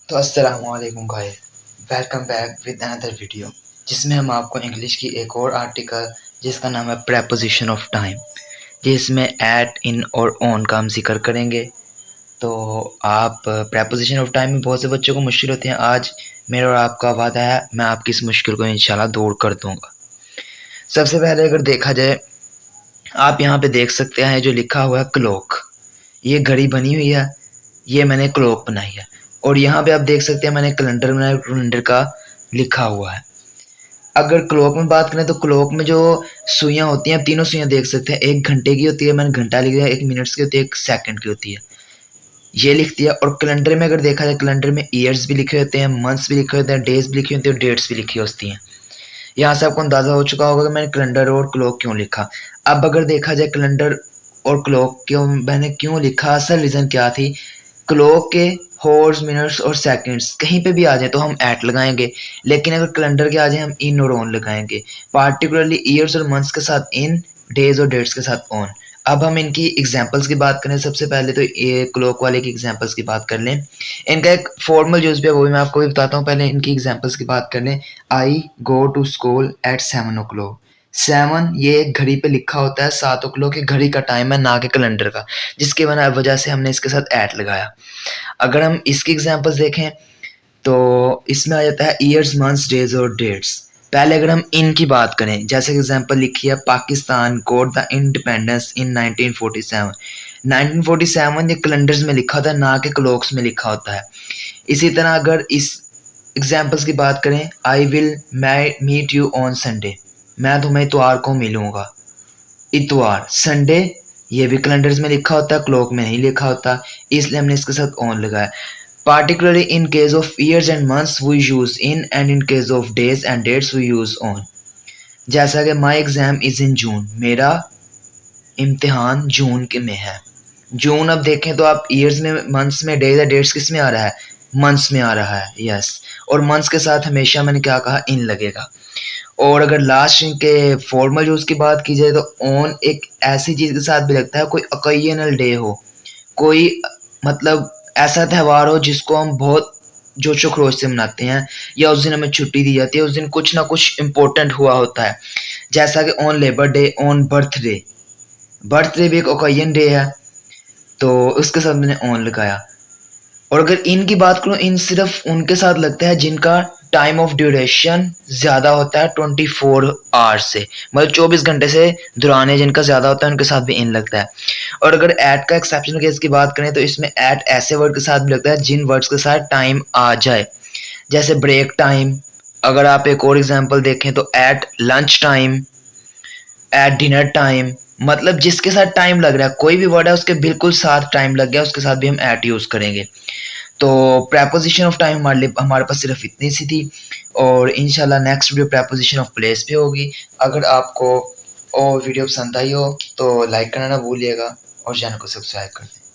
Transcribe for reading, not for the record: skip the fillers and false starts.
तो अस्सलामुअलैकुम guys, welcome back with another video जिसमें हम आपको इंग्लिश की एक और आर्टिकल जिसका नाम है प्रेपोजिशन ऑफ टाइम, जिसमें एट, इन और ऑन का हम जिक्र करेंगे। तो आप प्रेपोजिशन ऑफ टाइम में बहुत से बच्चों को मुश्किल होती है। आज मेरा और आपका वादा है, मैं आपकी इस मुश्किल को इंशाल्लाह दूर कर दूंगा। सबसे पहले अगर देखा जाए, आप यहाँ पे देख सकते हैं जो लिखा हुआ है क्लॉक, ये घड़ी बनी हुई है, ये मैंने क्लॉक बनाई है। और यहाँ पे आप देख सकते हैं मैंने कैलेंडर बनाया, कैलेंडर का लिखा हुआ है। अगर क्लॉक में बात करें तो क्लॉक में जो सुइयाँ होती हैं, तीनों सुइयाँ देख सकते हैं, एक घंटे की होती है, मैंने घंटा लिख दिया, एक मिनट्स की होती है, एक सेकंड की होती है, ये लिख दिया। और कैलेंडर में अगर देखा जाए, कैलेंडर में ईयर्स भी लिखे होते हैं, मंथ्स भी लिखे होते हैं, डेज भी लिखी होती है और डेट्स भी लिखी होती हैं। यहाँ से आपको अंदाज़ा हो चुका होगा कि मैंने कैलेंडर और क्लॉक क्यों लिखा। अब अगर देखा जाए कैलेंडर और क्लॉक क्यों मैंने क्यों लिखा, असल रीज़न क्या थी, क्लॉक के हॉर्स, मिनट्स और सेकंड्स कहीं पे भी आ जाए तो हम एट लगाएंगे, लेकिन अगर कैलेंडर के आ जाए हम इन और ऑन लगाएंगे। पार्टिकुलरली ईयर्स और मंथ्स के साथ इन, डेज और डेट्स के साथ ऑन। अब हम इनकी एग्जांपल्स की बात करें, सबसे पहले तो ये क्लॉक वाले की एग्जांपल्स की बात कर लें। इनका एक फॉर्मल यूज भी है, वो भी मैं आपको भी बताता हूँ। पहले इनकी एग्जांपल्स की बात कर लें। I go to school at 7 o'clock। 7 ये एक घड़ी पे लिखा होता है, 7 o'clock की घड़ी का टाइम है, ना कि कैलेंडर का, जिसकी वजह से हमने इसके साथ एट लगाया। अगर हम इसकी एग्जांपल्स देखें तो इसमें आ जाता है ईयर्स, मंथ्स, डेज और डेट्स। पहले अगर हम इन की बात करें, जैसे एग्जांपल लिखी है, Pakistan got the independence in 1947। 1947 ये कैलेंडर्स में लिखा होता है, ना कि क्लॉक्स में लिखा होता है। इसी तरह अगर इस एग्जांपल्स की बात करें, I will meet you on Sunday, मैं तुम्हें इतवार को मिलूंगा। इतवार, संडे, ये भी कैलेंडर्स में लिखा होता है, क्लॉक में नहीं लिखा होता, इसलिए हमने इसके साथ ऑन लगाया। Particularly in case of years and months we use in, and in case of days and dates we use on। जैसा कि my exam is in June, मेरा इम्तिहान जून के में है। जून अब देखें तो आप ईयर्स में, मंथ्स में, डेज या डेट्स किस में आ रहा है, मंथ्स में आ रहा है, यस। और मंथ्स के साथ हमेशा मैंने क्या कहा, इन लगेगा। और अगर लास्ट के फॉर्मल यूज की बात की जाए तो ऑन एक ऐसी चीज के साथ भी लगता है, कोई ओकेजनल डे हो, कोई मतलब ऐसा त्यौहार हो जिसको हम बहुत जोशो खरोश से मनाते हैं, या उस दिन हमें छुट्टी दी जाती है, उस दिन कुछ ना कुछ इम्पोर्टेंट हुआ होता है। जैसा कि on labour day, on birthday, birthday भी एक ओकेजन डे है, तो उसके साथ मैंने ऑन लगाया। और अगर इनकी बात करूँ, इन सिर्फ उनके साथ लगता है जिनका टाइम ऑफ ड्यूरेशन ज़्यादा होता है 24 आवर्स से, मतलब 24 घंटे से दुराने जिनका ज़्यादा होता है उनके साथ भी इन लगता है। और अगर ऐट का एक्सेप्शनल केस की बात करें तो इसमें ऐट ऐसे वर्ड के साथ भी लगता है जिन वर्ड्स के साथ टाइम आ जाए, जैसे ब्रेक टाइम। अगर आप एक और एग्जांपल देखें तो at lunch time, at dinner time, मतलब जिसके साथ टाइम लग रहा है, कोई भी वर्ड है उसके बिल्कुल साथ टाइम लग गया, उसके साथ भी हम ऐट यूज़ करेंगे। तो प्रेपोजिशन ऑफ टाइम हमारे पास सिर्फ इतनी सी थी, और इंशाल्लाह next video preposition of place पे होगी। अगर आपको और वीडियो पसंद आई हो तो लाइक करना ना भूलिएगा और चैनल को सब्सक्राइब कर दें।